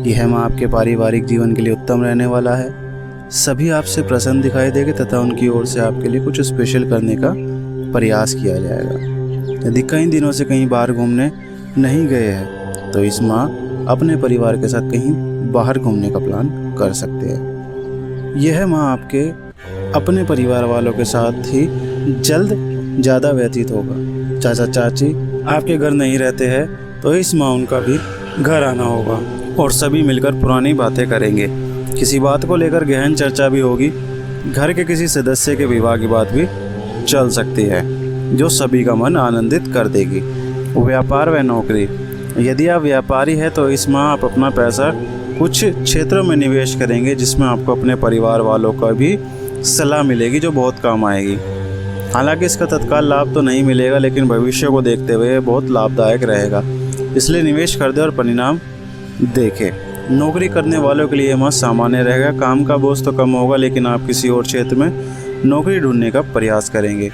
यह माह आपके पारिवारिक जीवन के लिए उत्तम रहने वाला है। सभी आपसे प्रसन्न दिखाई देंगे तथा उनकी ओर से आपके लिए कुछ स्पेशल करने का प्रयास किया जाएगा। यदि कई दिनों से कहीं बाहर घूमने नहीं गए हैं तो इस माह अपने परिवार के साथ कहीं बाहर घूमने का प्लान कर सकते हैं। यह माह आपके अपने परिवार वालों के साथ ही जल्द ज़्यादा व्यतीत होगा। चाचा चाची आपके घर नहीं रहते हैं तो इस माह उनका भी घर आना होगा और सभी मिलकर पुरानी बातें करेंगे। किसी बात को लेकर गहन चर्चा भी होगी। घर के किसी सदस्य के विवाह की बात भी चल सकती है जो सभी का मन आनंदित कर देगी। व्यापार व नौकरी, यदि आप व्यापारी हैं तो इस माह आप अपना पैसा कुछ क्षेत्रों में निवेश करेंगे जिसमें आपको अपने परिवार वालों का भी सलाह मिलेगी जो बहुत काम आएगी। हालांकि इसका तत्काल लाभ तो नहीं मिलेगा लेकिन भविष्य को देखते हुए बहुत लाभदायक रहेगा, इसलिए निवेश कर दे और परिणाम देखें। नौकरी करने वालों के लिए यह माह सामान्य रहेगा। काम का बोझ तो कम होगा लेकिन आप किसी और क्षेत्र में नौकरी ढूंढने का प्रयास करेंगे।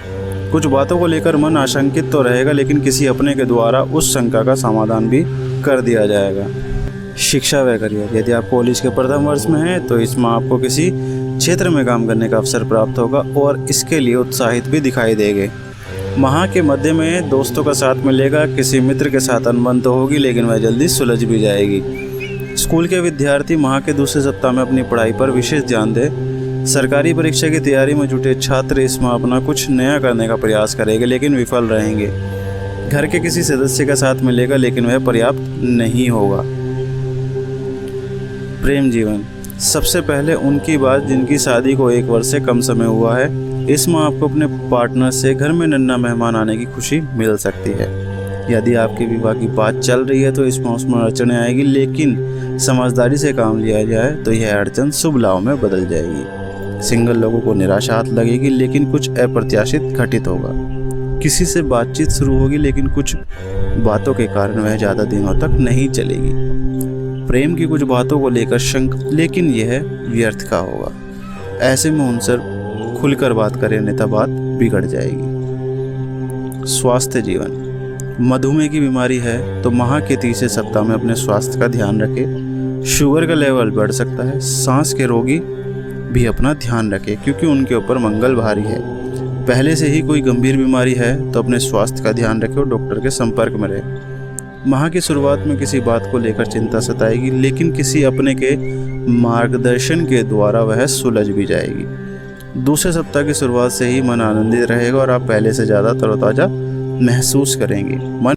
कुछ बातों को लेकर मन आशंकित तो रहेगा लेकिन किसी अपने के द्वारा उस शंका का समाधान भी कर दिया जाएगा। शिक्षा व करियर, यदि आप कॉलेज के प्रथम वर्ष में हैं तो इस माह आपको किसी क्षेत्र में काम करने का अवसर प्राप्त होगा और इसके लिए उत्साहित भी दिखाई देंगे। माह के मध्य में दोस्तों का साथ मिलेगा। किसी मित्र के साथ अनबन तो होगी लेकिन वह जल्दी सुलझ भी जाएगी। स्कूल के विद्यार्थी माह के दूसरे सप्ताह में अपनी पढ़ाई पर विशेष ध्यान दें। सरकारी परीक्षा की तैयारी में जुटे छात्र इस माह अपना कुछ नया करने का प्रयास करेंगे लेकिन विफल रहेंगे। घर के किसी सदस्य का साथ मिलेगा लेकिन वह पर्याप्त नहीं होगा। प्रेम जीवन, सबसे पहले उनकी बात जिनकी शादी को 1 वर्ष से कम समय हुआ है। इस माह आपको अपने पार्टनर से घर में नन्हा मेहमान आने की खुशी मिल सकती है। यदि आपके विवाह की बात चल रही है तो इस माह उसमें अड़चनें आएगी लेकिन समझदारी से काम लिया जाए तो यह अड़चन शुभ लाभ में बदल जाएगी। सिंगल लोगों को निराशा हाथ लगेगी लेकिन कुछ अप्रत्याशित घटित होगा। किसी से बातचीत शुरू होगी लेकिन कुछ बातों के कारण वह ज़्यादा दिनों तक नहीं चलेगी। प्रेम की कुछ बातों को लेकर शंक लेकिन यह व्यर्थ का होगा। ऐसे में उनसे खुलकर बात करें अन्यथा बात बिगड़ जाएगी। स्वास्थ्य जीवन, मधुमेह की बीमारी है तो माह के तीसरे सप्ताह में अपने स्वास्थ्य का ध्यान रखें। शुगर का लेवल बढ़ सकता है। सांस के रोगी भी अपना ध्यान रखें क्योंकि उनके ऊपर मंगल भारी है। पहले से ही कोई गंभीर बीमारी है तो अपने स्वास्थ्य का ध्यान रखें और डॉक्टर के संपर्क में रहें। माह की शुरुआत में किसी बात को लेकर चिंता सताएगी लेकिन किसी अपने के मार्गदर्शन के द्वारा वह सुलझ भी जाएगी। दूसरे सप्ताह की शुरुआत से ही मन आनंदित रहेगा और आप पहले से ज़्यादा तरोताज़ा महसूस करेंगे। मन